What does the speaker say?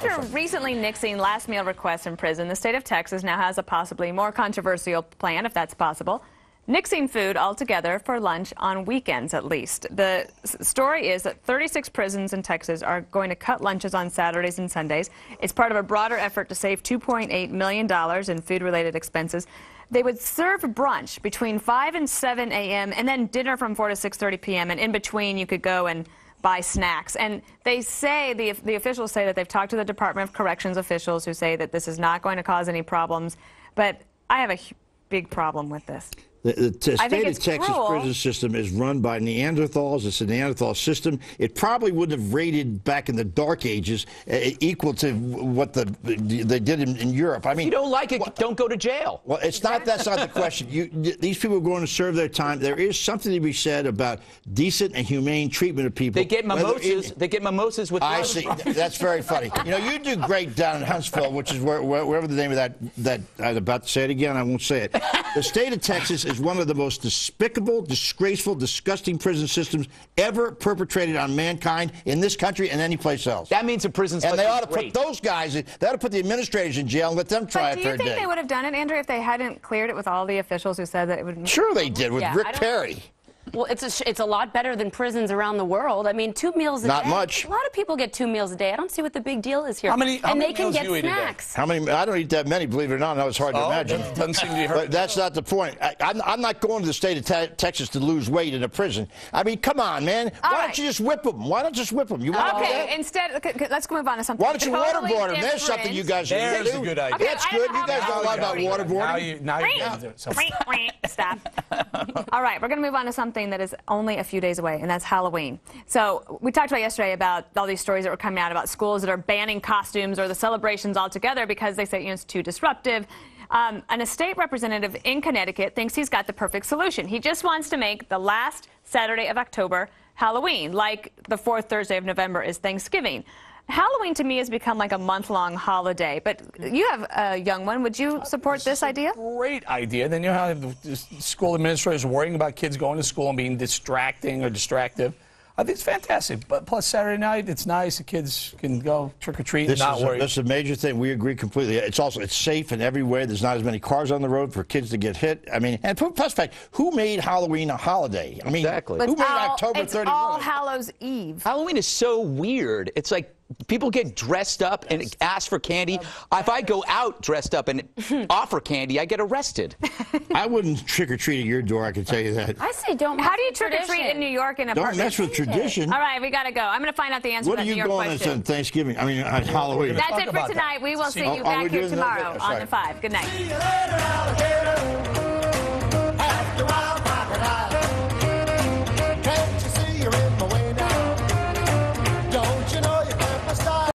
After recently nixing last meal requests in prison, the state of Texas now has a possibly more controversial plan, if that's possible. Nixing food altogether for lunch on weekends, at least. The story is that 36 prisons in Texas are going to cut lunches on Saturdays and Sundays. It's part of a broader effort to save $2.8 million in food-related expenses. They would serve brunch between 5 and 7 a.m. and then dinner from 4 to 6:30 p.m. And in between, you could go and buy snacks. And they say, the officials say that they've talked to the Department of Corrections officials who say that this is not going to cause any problems. But I have a big problem with this. The state of Texas prison system is run by Neanderthals. It's a Neanderthal system. It probably wouldn't have rated back in the Dark Ages equal to what they did in Europe. I mean, if you don't like it, don't go to jail. Well, it's not. That's not the question. These people are going to serve their time. There is something to be said about decent and humane treatment of people. They get mimosas. They get mimosas with. I see. That's very funny. You know, you do great down in Huntsville, which is wherever the name of that. I'm about to say it again. I won't say it. The state of Texas is one of the most despicable, disgraceful, disgusting prison systems ever perpetrated on mankind in this country and any place else. That means the prisons. And they ought to put those guys in. They ought to put the administrators in jail and let them try it their day. Do you think they would have done it, Andrew, if they hadn't cleared it with all the officials who said that it would? Sure, they did with Rick Perry. Well, it's a lot better than prisons around the world. I mean, 2 meals a day. Not much. A lot of people get 2 meals a day. I don't see what the big deal is here. How many they can meals get do you eat a day? snacks. How many? I don't eat that many, believe it or not. I know it's hard to imagine. Doesn't seem to be hurt. But that's not the point. I'm not going to the state of Texas to lose weight in a prison. I mean, come on, man. Why don't you just whip them? Why don't you just whip them? You want to do that? Instead, let's move on to something. Why don't you waterboard them? There's something you guys can do. There's a good idea. Okay, That's good. You guys know a lot about waterboarding. Now you're going to do it. Stop. All right, we're going to move on to something that is only a few days away, and that's Halloween. So we talked about yesterday about all these stories that were coming out about schools that are banning costumes or the celebrations altogether because they say it's too disruptive. And a state representative in Connecticut thinks he's got the perfect solution. He just wants to make the last Saturday of October Halloween, like the fourth Thursday of November is Thanksgiving. Halloween to me has become like a month-long holiday, but you have a young one. Would you support this idea? Great idea. Then you have the school administrators worrying about kids going to school and being distracting or distractive. I think it's fantastic. But plus Saturday night, it's nice. The kids can go trick-or-treat and not worry. This is a major thing. We agree completely. It's safe in every way. There's not as many cars on the road for kids to get hit. I mean, and plus fact, who made Halloween a holiday? I mean, exactly. Who made October 31? It's All Hallows Eve. Halloween is so weird. It's like people get dressed up and ask for candy. If I go out dressed up and offer candy, I get arrested. I wouldn't trick-or-treat at your door, I can tell you that. I say don't. How do you trick-or-treat in New York in a Don't mess with tradition. All right, we got to go. I'm going to find out the answer to that New York question. What are you going on Thanksgiving? I mean, on Halloween. That's it for tonight. We will see you back here tomorrow on The 5. Good night. See you later, alligator. After all